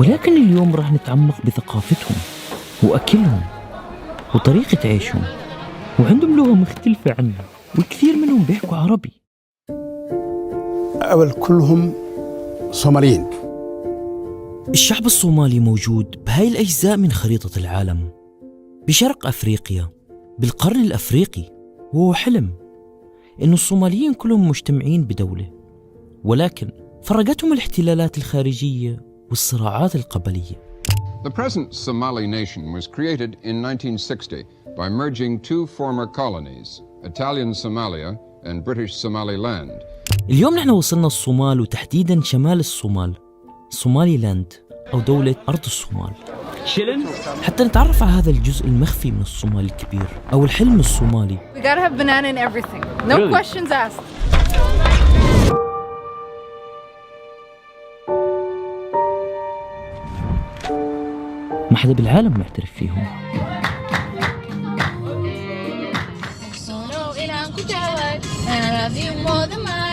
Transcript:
ولكن اليوم راح نتعمق بثقافتهم وأكلهم وطريقة عيشهم، وعندهم لغة مختلفة عنا، وكثير منهم بيحكوا عربي. أول كلهم صوماليين. الشعب الصومالي موجود بهاي الأجزاء من خريطة العالم، بشرق أفريقيا، بالقرن الأفريقي، وهو حلم إنه الصوماليين كلهم مجتمعين بدولة، ولكن فرقتهم الاحتلالات الخارجية والصراعات القبلية. The present Somali nation was created in 1960 by merging two former colonies, Italian Somalia and British Somaliland. اليوم نحن وصلنا الصومال، وتحديدا شمال الصومال، صومالي لاند أو دولة أرض الصومال، حتى نتعرف على هذا الجزء المخفي من الصومال الكبير أو الحلم الصومالي. We gotta have banana in everything. No questions asked. ما حدا بالعالم معترف فيهم. I love you more than my